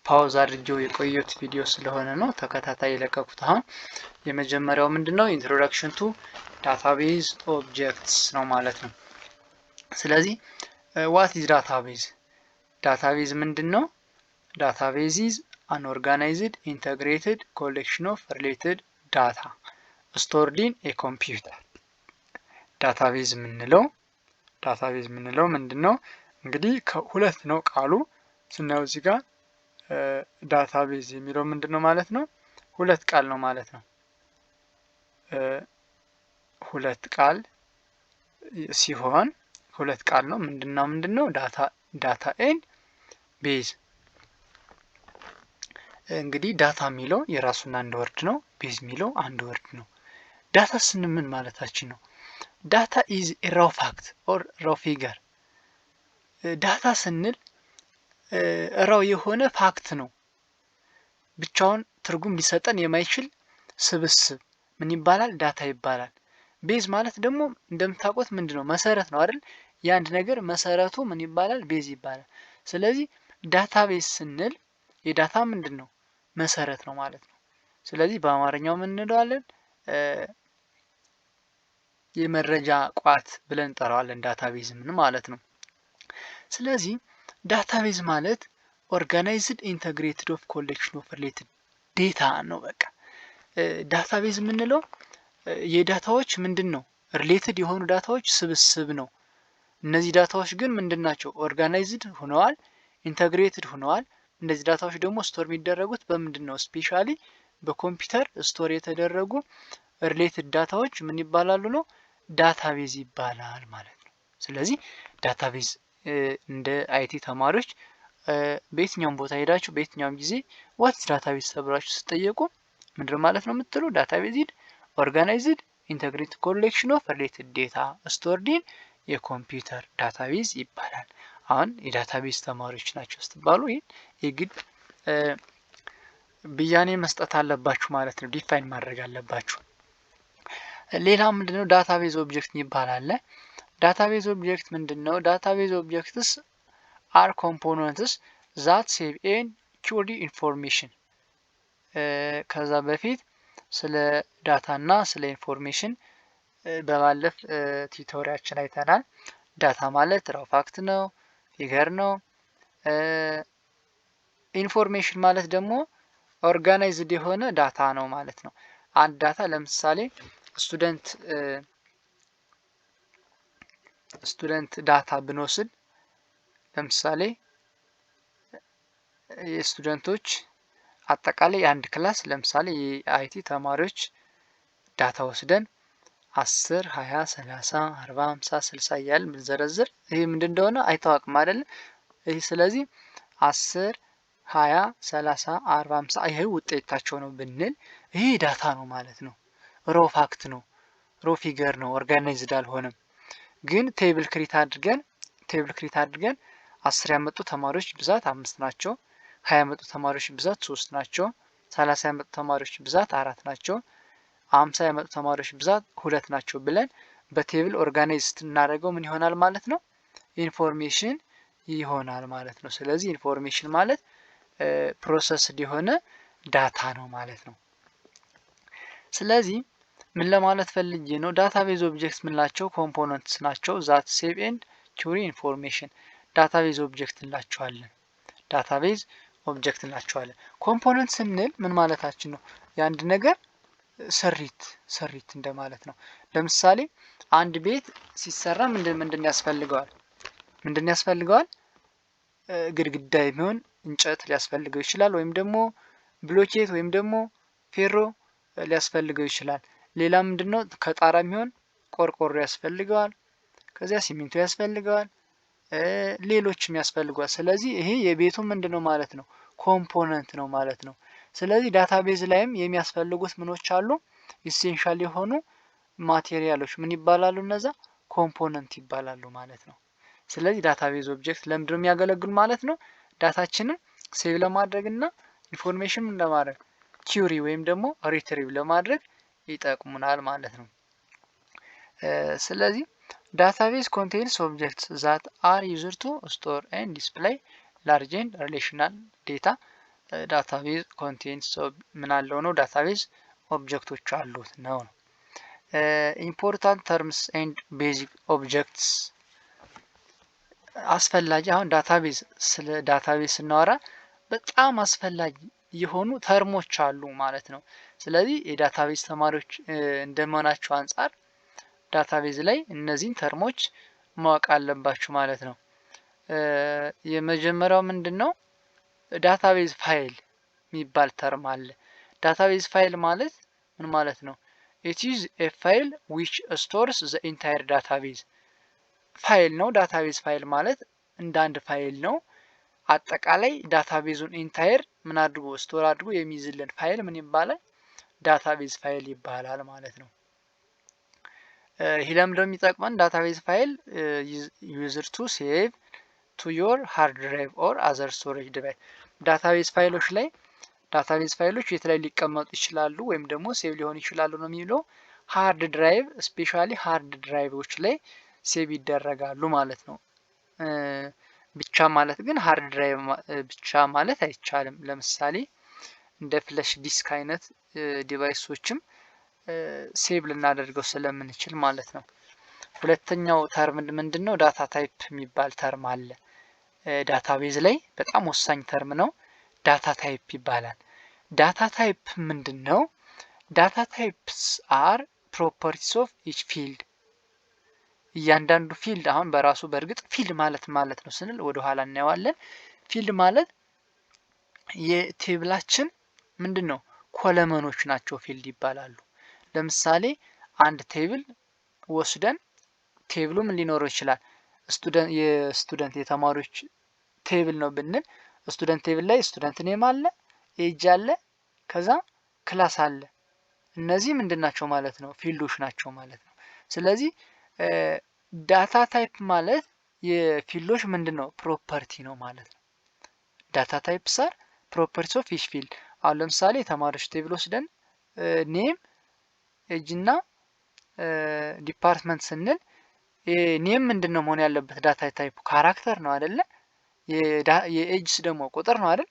ፓውዝ አድርጌው የቆየሁት ቪዲዮ ስለሆነ ነው ተከታታይ የለቀኩት። አሁን የመጀመሪያው ምንድነው ኢንትሮዳክሽን ቱ ዳታቤዝ ኦብጀክትስ ነው ማለት ነው። ስለዚህ ዋት ኢዝ ዳታቤዝ? ዳታቤዝ ምንድነው? ዳታቤዝ ኢዝ አን ኦርጋናይዝድ ኢንተግሬትድ ኮሌክሽን ኦፍ ሪሌትድ ዳታ ስቶርድ ኢን ኤ ኮምፒውተር። ዳታቤዝ የምንለው ምንድነው? እንግዲህ ከሁለት ነው ቃሉ ስናየው እዚህ ጋር ዳታቤዝ የሚለው ምንድነው ማለት ነው? ሁለት ቃል ነው ማለት ነው። ሁለት ቃል ሲሆን ሁለት ቃል ነው። ምንድነው? ዳታ ኤንድ ቤዝ። እንግዲህ ዳታ የሚለው የራሱን አንድ ወርድ ነው። ቤዝ የሚለው አንድ ወርድ ነው። ዳታ ስንል ምን ማለታችን ነው? ዳታ ኢዝ ራው ፋክት ኦር ራው ፊገር። ዳታ ስንል ራው የሆነ ፋክት ነው። ብቻውን ትርጉም ሊሰጠን የማይችል ስብስብ ምን ይባላል? ዳታ ይባላል። ቤዝ ማለት ደግሞ እንደምታውቁት ምንድነው? መሰረት ነው አይደል? የአንድ ነገር መሰረቱ ምን ይባላል? ቤዝ ይባላል። ስለዚህ ዳታ ቤዝ ስንል የዳታ ምንድነው? መሰረት ነው ማለት ነው። ስለዚህ በአማርኛው ምን እንለዋለን? የመረጃ ቋት ብለን እንጠራዋለን። ዳታቤዝ ምን ማለት ነው? ስለዚህ ዳታቤዝ ማለት ኦርጋናይዝድ ኢንተግሬትድ ኦፍ ኮሌክሽን ኦፍ ሪሌትድ ዴታ ነው። በቃ ዳታቤዝ የምንለው የዳታዎች ምንድን ነው? ሪሌትድ የሆኑ ዳታዎች ስብስብ ነው። እነዚህ ዳታዎች ግን ምንድን ናቸው? ኦርጋናይዝድ ሆነዋል፣ ኢንተግሬትድ ሆነዋል። እነዚህ ዳታዎች ደግሞ ስቶር የሚደረጉት በምንድን ነው? ስፔሻሊ በኮምፒውተር ስቶር የተደረጉ ሪሌትድ ዳታዎች ምን ይባላሉ ነው? ዳታቤዝ ይባላል ማለት ነው። ስለዚህ ዳታቤዝ እንደ አይቲ ተማሪዎች በየትኛውም ቦታ ሄዳችሁ በየትኛውም ጊዜ ዋትስ ዳታቤዝ ተብላችሁ ስትጠየቁ ምንድነው ማለት ነው የምትሉ? ዳታቤዝ ኢዝ ኦርጋናይዝድ ኢንተግሬትድ ኮሌክሽን ኦፍ ሪሌትድ ዴታ ስቶርድ ኢን የኮምፒውተር ዳታቤዝ ይባላል። አሁን የዳታቤዝ ተማሪዎች ናቸው ስትባሉ ይህን የግድ ብያኔ መስጠት አለባችሁ ማለት ነው። ዲፋይን ማድረግ አለባችሁ። ሌላ ምንድነው? ዳታቤዝ ኦብጀክት ይባላል። ዳታቤዝ ኦብጀክት ምንድነው? ዳታቤዝ ኦብጀክትስ አር ኮምፖነንትስ ዛት ሴቭ ኤንድ ኪውሪ ኢንፎርሜሽን። ከዛ በፊት ስለ ዳታ እና ስለ ኢንፎርሜሽን በማለፍ ቲዩቶሪያችን አይተናል። ዳታ ማለት ራው ፋክት ነው፣ ፊገር ነው። ኢንፎርሜሽን ማለት ደግሞ ኦርጋናይዝድ የሆነ ዳታ ነው ማለት ነው። አንድ ዳታ ለምሳሌ ስቱደንት ዳታ ብንወስድ ለምሳሌ የስቱደንቶች አጠቃላይ የአንድ ክላስ ለምሳሌ የአይቲ ተማሪዎች ዳታ ወስደን 10 20 30 40 50 60 እያልን ብንዘረዝር ይህ ምንድን እንደሆነ አይታወቅም አይደል? ይህ ስለዚህ 10 20 30 40 50 ይሄ ውጤታቸው ነው ብንል ይሄ ዳታ ነው ማለት ነው። ሮ ፋክት ነው፣ ሮ ፊገር ነው፣ ኦርጋናይዝድ አልሆነም። ግን ቴብል ክሪት አድርገን 10 ያመጡ ተማሪዎች ብዛት 5 ናቸው፣ 20 ያመጡ ተማሪዎች ብዛት 3 ናቸው፣ 30 ያመጡ ተማሪዎች ብዛት 4 ናቸው፣ 50 ያመጡ ተማሪዎች ብዛት 2 ናቸው ብለን በቴብል ኦርጋናይዝ ስናደርገው ምን ይሆናል ማለት ነው? ኢንፎርሜሽን ይሆናል ማለት ነው። ስለዚህ ኢንፎርሜሽን ማለት ፕሮሰስድ የሆነ ዳታ ነው ማለት ነው። ስለዚህ ምን ለማለት ፈልጌ ነው? ዳታቤዝ ኦብጀክት ምንላቸው ኮምፖነንትስ ናቸው ዛት ሴቭ ኤንድ ኪውሪ ኢንፎርሜሽን ዳታቤዝ ኦብጀክት እንላቸዋለን። ዳታቤዝ ኦብጀክት እንላቸዋለን። ኮምፖነንት ስንል ምን ማለታችን ነው? የአንድ ነገር ስሪት እንደማለት ነው። ለምሳሌ አንድ ቤት ሲሰራ ምንድን ያስፈልገዋል? ግድግዳ የሚሆን እንጨት ሊያስፈልገው ይችላል፣ ወይም ደግሞ ብሎኬት ወይም ደግሞ ፌሮ ሊያስፈልገው ይችላል። ሌላ ምንድነው? ከጣራ የሚሆን ቆርቆሮ ያስፈልገዋል፣ ከዚያ ሲሚንቶ ያስፈልገዋል፣ ሌሎችም ያስፈልገዋል። ስለዚህ ይሄ የቤቱ ምንድነው ማለት ነው? ኮምፖነንት ነው ማለት ነው። ስለዚህ ዳታቤዝ ላይም የሚያስፈልጉት ምኖች አሉ? ኢሴንሻል የሆኑ ማቴሪያሎች ምን ይባላሉ? እነዛ ኮምፖነንት ይባላሉ ማለት ነው። ስለዚህ ዳታቤዝ ኦብጀክት ለምንድነው የሚያገለግሉ ማለት ነው? ዳታችንን ሴቭ ለማድረግ እና ኢንፎርሜሽን ለማድረግ ኪውሪ ወይም ደግሞ ሪትሪቭ ለማድረግ ይጠቅሙናል ማለት ነው። ስለዚህ ዳታቤዝ ኮንቴንስ ኦብጀክትስ ዛት አር ዩዝድ ቱ ስቶር ኤንድ ዲስፕሌይ ላርጅ ኤንድ ሪሌሽናል ዴታ ዳታቤዝ ኮንቴንስ ምን አለው ነው ዳታቤዝ ኦብጀክቶች አሉት ነው። ኢምፖርታንት ተርምስ ኤንድ ቤዚክ ኦብጀክትስ አስፈላጊ አሁን ዳታቤዝ ስለ ዳታቤዝ ስናወራ በጣም አስፈላጊ የሆኑ ተርሞች አሉ ማለት ነው። ስለዚህ የዳታቤዝ ተማሪዎች እንደመሆናቸው አንጻር ዳታቤዝ ላይ እነዚህን ተርሞች ማወቅ አለባችሁ ማለት ነው። የመጀመሪያው ምንድነው? ዳታቤዝ ፋይል የሚባል ተርም አለ። ዳታቤዝ ፋይል ማለት ምን ማለት ነው? it is a file which stores the entire database ፋይል ነው። ዳታቤዝ ፋይል ማለት እንደ አንድ ፋይል ነው። አጠቃላይ ዳታቤዙን ኢንታየር ምን አድርጎ ስቶር አድርጎ የሚይዝልን ፋይል ምን ይባላል? ዳታቤዝ ፋይል ይባላል ማለት ነው። ይሄ ለምንድነው የሚጠቅመን? ዳታቤዝ ፋይል ዩዘር ቱ ሴቭ ቱ ዮር ሃርድ ድራይቭ ኦር አዘር ስቶሬጅ ዲቫይስ ዳታቤዝ ፋይሎች ላይ ዳታቤዝ ፋይሎች የት ላይ ሊቀመጡ ይችላሉ ወይም ደግሞ ሴቭ ሊሆኑ ይችላሉ ነው የሚለው። ሃርድ ድራይቭ ስፔሻሊ ሃርድ ድራይቮች ላይ ሴቭ ይደረጋሉ ማለት ነው። ብቻ ማለት ግን ሃርድ ድራይቭ ብቻ ማለት አይቻልም። ለምሳሌ እንደ ፍለሽ ዲስክ አይነት ዲቫይሶችም ሴቭ ልናደርገው ስለምንችል ማለት ነው። ሁለተኛው ተርም ምንድነው? ዳታ ታይፕ የሚባል ተርም አለ። ዳታቤዝ ላይ በጣም ወሳኝ ተርም ነው። ዳታ ታይፕ ይባላል። ዳታ ታይፕ ምንድነው? ዳታ ታይፕስ አር ፕሮፐርቲስ ኦፍ ኢች ፊልድ እያንዳንዱ ፊልድ አሁን በራሱ በእርግጥ ፊልድ ማለት ነው ስንል ወደ ኋላ እናየዋለን። ፊልድ ማለት የቴብላችን ምንድነው? ኮለመኖች ናቸው ፊልድ ይባላሉ። ለምሳሌ አንድ ቴብል ወስደን ቴብሉ ምን ሊኖረው ይችላል? የስቱደንት የተማሪዎች ቴብል ነው ብንል ስቱደንት ቴብል ላይ ስቱደንት ኔም አለ፣ ኤጅ አለ፣ ከዛ ክላስ አለ። እነዚህ ምንድናቸው ማለት ነው? ፊልዶች ናቸው ማለት ነው። ስለዚህ ዳታ ታይፕ ማለት የፊልዶች ምንድነው? ፕሮፐርቲ ነው ማለት ነው። ዳታ ታይፕስ አር ፕሮፐርቲስ ኦፍ ኢች ፊልድ። አሁን ለምሳሌ የተማሪዎች ቴብል ወስደን ኔም ኤጅ እና ዲፓርትመንት ስንል ኔም ምንድነው መሆን ያለበት? ዳታ ታይፑ ካራክተር ነው አይደለ? የኤጅስ ደግሞ ቁጥር ነው አይደል?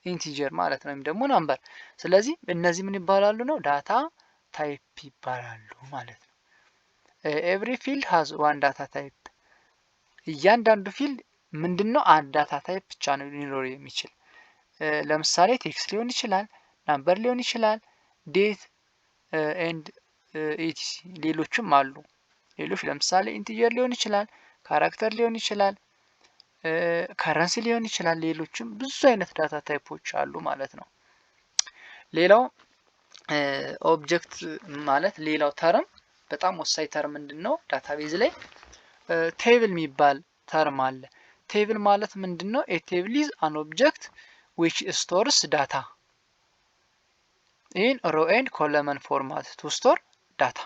ኢንቲጀር ማለት ነው ወይም ደግሞ ናምበር። ስለዚህ እነዚህ ምን ይባላሉ ነው? ዳታ ታይፕ ይባላሉ ማለት ነው። ኤቭሪ ፊልድ ሃዝ ዋን ዳታ ታይፕ። እያንዳንዱ ፊልድ ምንድነው? አንድ ዳታ ታይፕ ብቻ ነው ሊኖር የሚችል። ለምሳሌ ቴክስት ሊሆን ይችላል፣ ናምበር ሊሆን ይችላል፣ ዴት ኤንድ ኢቲሲ ሌሎችም አሉ። ሌሎች ለምሳሌ ኢንቲጀር ሊሆን ይችላል፣ ካራክተር ሊሆን ይችላል፣ ከረንሲ ሊሆን ይችላል። ሌሎችም ብዙ አይነት ዳታ ታይፖች አሉ ማለት ነው። ሌላው ኦብጀክት ማለት ሌላው ተርም በጣም ወሳኝ ተርም ምንድነው? ዳታቤዝ ላይ ቴብል የሚባል ተርም አለ። ቴብል ማለት ምንድነው? ኤ ቴብል ኢዝ አን ኦብጀክት which stores data in row and column format to store data።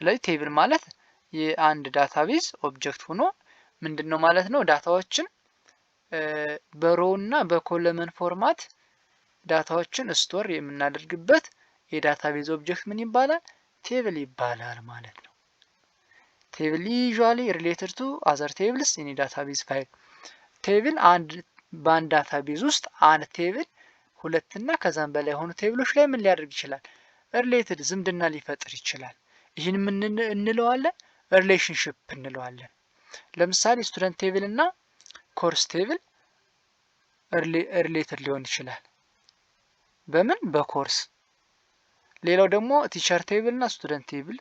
ስለዚህ ቴብል ማለት የአንድ ዳታቤዝ ኦብጀክት ሆኖ ምንድነው ማለት ነው? ዳታዎችን በሮው እና በኮለመን ፎርማት ዳታዎችን ስቶር የምናደርግበት የዳታቤዝ ኦብጀክት ምን ይባላል? ቴብል ይባላል ማለት ነው። ቴብል usually related to other tables in a database file። ቴብል በአንድ ዳታቤዝ ውስጥ አንድ ቴብል ሁለትና ከዛም በላይ የሆኑ ቴብሎች ላይ ምን ሊያደርግ ይችላል? ሪሌትድ ዝምድና ሊፈጥር ይችላል። ይህን ምን እንለዋለን? ሪሌሽንሽፕ እንለዋለን። ለምሳሌ ስቱደንት ቴብል እና ኮርስ ቴብል ሪሌትድ ሊሆን ይችላል። በምን? በኮርስ። ሌላው ደግሞ ቲቸር ቴብል እና ስቱደንት ቴብል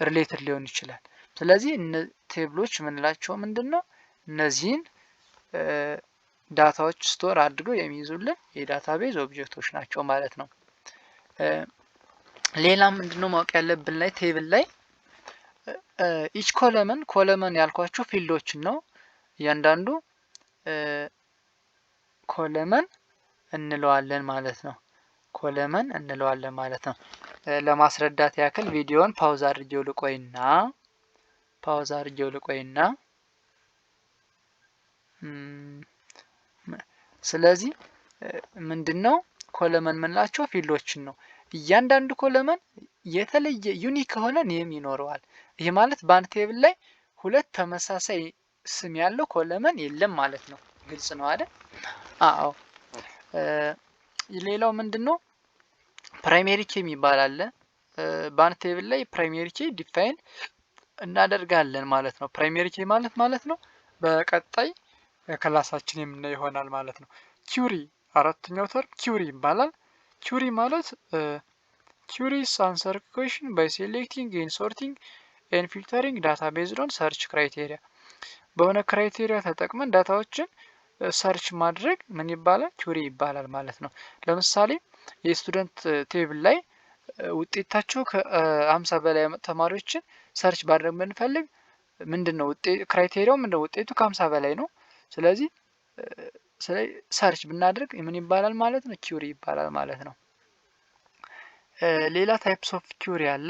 ሪሌትድ ሊሆን ይችላል። ስለዚህ ቴብሎች ምንላቸው ምንድነው? እነዚህን ዳታዎች ስቶር አድርገው የሚይዙልን የዳታቤዝ ኦብጀክቶች ናቸው ማለት ነው። ሌላ ምንድነው ማወቅ ያለብን ላይ ቴብል ላይ ኢች ኮለመን ያልኳችሁ ፊልዶችን ነው። እያንዳንዱ ኮለመን እንለዋለን ማለት ነው። ኮለመን እንለዋለን ማለት ነው። ለማስረዳት ያክል ቪዲዮን ፓውዝ አድርጌው ልቆይና ስለዚህ ምንድነው ኮለመን ምንላቸው ፊልዶችን ነው። እያንዳንዱ ኮለመን የተለየ ዩኒክ ከሆነ ኔም ይኖረዋል። ይህ ማለት በአንድ ቴብል ላይ ሁለት ተመሳሳይ ስም ያለው ኮለመን የለም ማለት ነው። ግልጽ ነው አይደል? አዎ። ሌላው ምንድነው ፕራይሜሪ ኪ የሚባል አለ። በአንድ ቴብል ላይ ፕራይሜሪ ኪ ዲፋይን እናደርጋለን ማለት ነው። ፕራይሜሪ ኪ ማለት ነው በቀጣይ ክላሳችን የምናየው ይሆናል ማለት ነው። ኪውሪ አራተኛው ተርም ኪውሪ ይባላል። ኪውሪ ማለት ኪውሪስ አንሰር ኩዌሽን ባይ ሴሌክቲንግ ኤንድ ሶርቲንግ ኤንድ ፊልተሪንግ ዳታ ቤዝድ ኦን ሰርች ክራይቴሪያ። በሆነ ክራይቴሪያ ተጠቅመን ዳታዎችን ሰርች ማድረግ ምን ይባላል? ኪውሪ ይባላል ማለት ነው። ለምሳሌ የስቱደንት ቴብል ላይ ውጤታቸው ከ50 በላይ ተማሪዎችን ሰርች ማድረግ ብንፈልግ ምንድነው ክራይቴሪያው ምንድነው? ውጤቱ ከ50 በላይ ነው። ስለዚህ ሰርች ብናደርግ ምን ይባላል ማለት ነው? ኪውሪ ይባላል ማለት ነው። ሌላ ታይፕስ ኦፍ ኪውሪ አለ።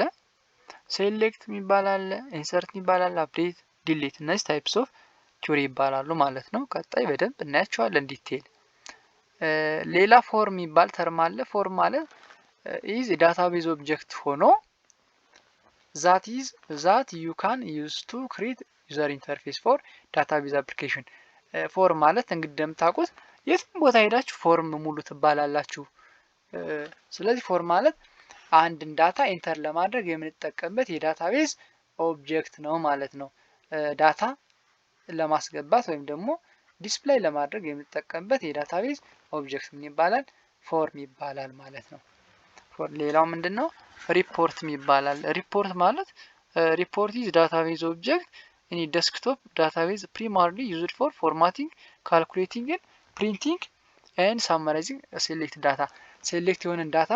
ሴሌክት የሚባል አለ፣ ኢንሰርት የሚባል አለ፣ አፕዴት፣ ዲሊት። እነዚህ ታይፕስ ኦፍ ኪውሪ ይባላሉ ማለት ነው። ቀጣይ በደንብ እናያቸዋለን ዲቴል። ሌላ ፎርም የሚባል ተርም አለ። ፎርም ማለት ኢዝ ዳታቤዝ ኦብጀክት ሆኖ ዛት ዩ ካን ዩዝ ቱ ክሪኤት ዩዘር ኢንተርፌስ ፎር ዳታቤዝ አፕሊኬሽን። ፎርም ማለት እንግዲህ እንደምታውቁት የትም ቦታ ሄዳችሁ ፎርም ሙሉ ትባላላችሁ። ስለዚህ ፎርም ማለት አንድን ዳታ ኢንተር ለማድረግ የምንጠቀምበት የዳታቤዝ ኦብጀክት ነው ማለት ነው። ዳታ ለማስገባት ወይም ደግሞ ዲስፕሌይ ለማድረግ የምንጠቀምበት የዳታቤዝ ኦብጀክት ምን ይባላል? ፎርም ይባላል ማለት ነው። ሌላው ምንድነው? ሪፖርት ይባላል። ሪፖርት ማለት ሪፖርት ኢዝ ዳታቤዝ ኦብጀክት ኢን ዴስክቶፕ ዳታቤዝ ፕሪማርሊ ዩዝድ ፎር ፎርማቲንግ ካልኩሌቲንግ ፕሪንቲንግ ኤንድ ሳመራይዚንግ ሴሌክት ዳታ። ሴሌክት የሆነን ዳታ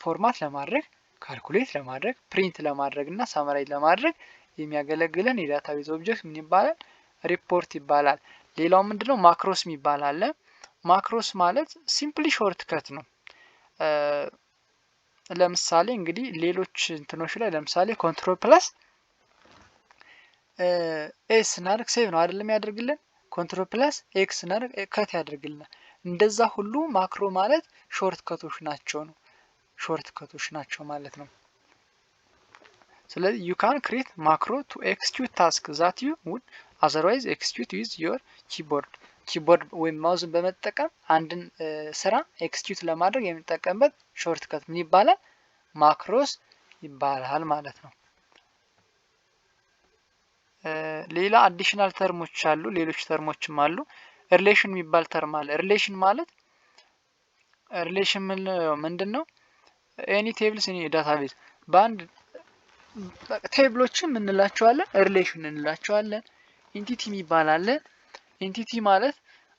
ፎርማት ለማድረግ ካልኩሌት ለማድረግ ፕሪንት ለማድረግ እና ሳመራይዝ ለማድረግ የሚያገለግለን የዳታቤዝ ኦብጀክት ምን ይባላል? ሪፖርት ይባላል። ሌላው ምንድነው? ማክሮስ የሚባል አለ። ማክሮስ ማለት ሲምፕሊ ሾርት ከት ነው። ለምሳሌ እንግዲህ ሌሎች እንትኖች ላይ ለምሳሌ ኮንትሮል ፕለስ ኤስ እናደርግ ሴቭ ነው አይደለም ያደርግልን። ኮንትሮል ፕለስ ኤክስ እናደርግ ከት ያደርግልናል። እንደዛ ሁሉ ማክሮ ማለት ሾርት ከቶች ናቸው ነው። ሾርት ከቶች ናቸው ማለት ነው። ስለዚህ ዩ ካን ክሬት ማክሮ ቱ ኤክስኪዩት ታስክ ዛት ዩ ውድ አዘርዋይዝ ኤክስኪዩት ዊዝ ዮር ኪቦርድ። ኪቦርድ ወይም ማውዝን በመጠቀም አንድን ስራ ኤክስኪዩት ለማድረግ የምንጠቀምበት ሾርት ከት ምን ይባላል? ማክሮስ ይባላል ማለት ነው። ሌላ አዲሽናል ተርሞች አሉ። ሌሎች ተርሞችም አሉ። ሪሌሽን የሚባል ተርም አለ። ሪሌሽን ማለት ሪሌሽን ምንድን ነው? ኤኒ ቴብልስ ኢን ዳታቤዝ በአንድ ቴብሎችን እንላቸዋለን ሪሌሽን እንላቸዋለን። ኢንቲቲ የሚባል አለ። ኢንቲቲ ማለት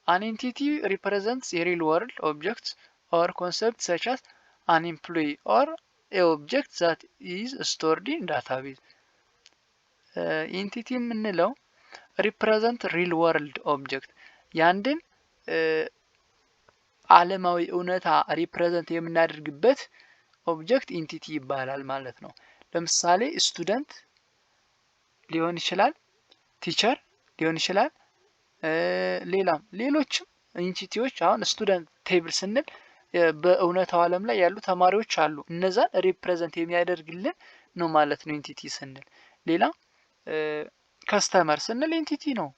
አን ኢንቲቲ ሪፕሬዘንትስ የሪል ወርልድ ኦብጀክት ኦር ኮንሰፕት ሰች አስ አን ኤምፕሎይ ኦር ኤ ኦብጀክት ዛት ኢዝ ስቶርድ ኢን ዳታቤዝ። ኢንቲቲ የምንለው ሪፕሬዘንት ሪል ወርልድ ኦብጀክት የአንድን ዓለማዊ እውነታ ሪፕሬዘንት የምናደርግበት ኦብጀክት ኢንቲቲ ይባላል ማለት ነው። ለምሳሌ ስቱደንት ሊሆን ይችላል፣ ቲቸር ሊሆን ይችላል፣ ሌሎችም ኢንቲቲዎች። አሁን ስቱደንት ቴብል ስንል በእውነታው ዓለም ላይ ያሉ ተማሪዎች አሉ። እነዛን ሪፕሬዘንት የሚያደርግልን ነው ማለት ነው ኢንቲቲ ስንል። ሌላ ከስተመር ስንል ኢንቲቲ ነው።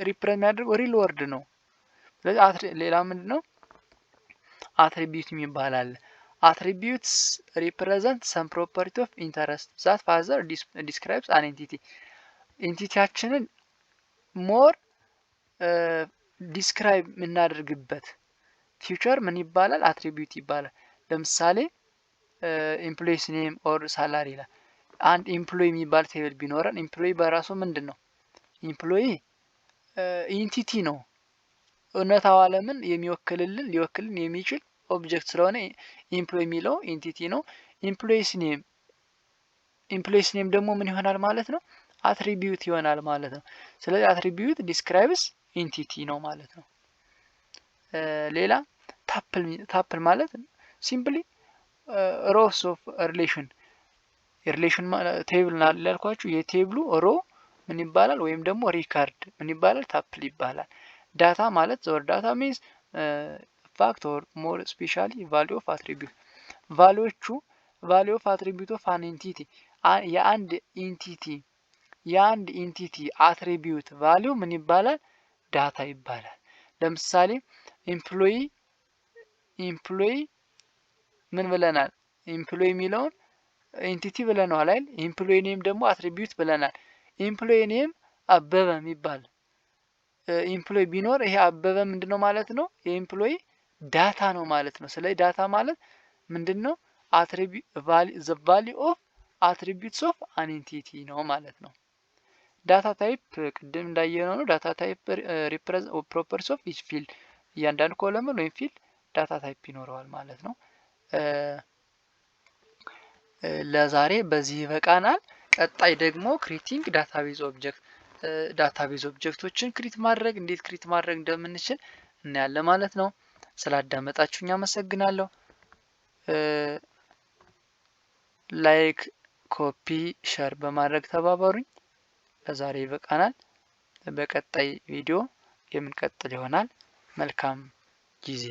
ሪፕሬዘንት የሚያደርገው ሪል ወርድ ነው። ስለዚህ ሌላ ምንድነው? አትሪቢዩት የሚባል አለ። attributes represent some property of interest that further describes an entity። ኢንቲቲያችንን ሞር ዲስክራይብ የምናደርግበት ፊውቸር ምን ይባላል? አትሪቢዩት ይባላል። ለምሳሌ ኤምፕሎይስ ኔም ኦር ሳላሪ ይላል። አንድ ኤምፕሎይ የሚባል ቴብል ቢኖረን ኤምፕሎይ በራሱ ምንድን ነው? ኤምፕሎይ ኢንቲቲ ነው። እውነታው ዓለምን ሊወክልን የሚችል ኦብጀክት ስለሆነ ኤምፕሎይ የሚለው ኢንቲቲ ነው። ኤምፕሎይስ ኔም ደግሞ ምን ይሆናል ማለት ነው? አትሪቢዩት ይሆናል ማለት ነው። ስለዚህ አትሪቢዩት ዲስክራይብስ ኢንቲቲ ነው ማለት ነው። ሌላ ታፕል ማለት ሲምፕሊ ሮስ ኦፍ ሪሌሽን ቴብል ላልኳችሁ የቴብሉ ሮ ምን ይባላል? ወይም ደግሞ ሪካርድ ምን ይባላል? ታፕል ይባላል። ዳታ ማለት ዘወር ዳታ ሚንስ ፋክት ኦር ሞር ስፔሻሊ ቫልዩ ኦፍ አትሪቢዩት። ቫልዩ ኦፍ አትሪቢዩት ኦፍ አን ኢንቲቲ የአንድ ኢንቲቲ አትሪቢዩት ቫልዩ ምን ይባላል? ዳታ ይባላል። ለምሳሌ ኤምፕሎይ ምን ብለናል? ኤምፕሎይ የሚለውን ኤንቲቲ ብለናል አይደል? ኤምፕሎይ ኔም ደግሞ አትሪቢዩት ብለናል። ኤምፕሎይ ኔም አበበ የሚባል ኤምፕሎይ ቢኖር ይሄ አበበ ምንድነው ማለት ነው? የኤምፕሎይ ዳታ ነው ማለት ነው። ስለዚህ ዳታ ማለት ምንድነው? ዘ ቫልዩ ኦፍ አትሪቢዩትስ ኦፍ አን ኤንቲቲ ነው ማለት ነው። ዳታ ታይፕ ቅድም እንዳየነው ነው። ዳታ ታይፕ ፕሮፐርቲስ ኦፍ ኢች ፊልድ፣ እያንዳንዱ ኮለመን ወይም ፊልድ ዳታ ታይፕ ይኖረዋል ማለት ነው። ለዛሬ በዚህ ይበቃናል። ቀጣይ ደግሞ ክሪቲንግ ዳታቤዝ ኦብጀክት ዳታቤዝ ኦብጀክቶችን ክሪት ማድረግ እንዴት ክሪት ማድረግ እንደምንችል እናያለን ማለት ነው። ስላዳመጣችሁኝ አመሰግናለሁ። ላይክ፣ ኮፒ፣ ሸር በማድረግ ተባበሩኝ። ለዛሬ ይበቃናል። በቀጣይ ቪዲዮ የምንቀጥል ይሆናል። መልካም ጊዜ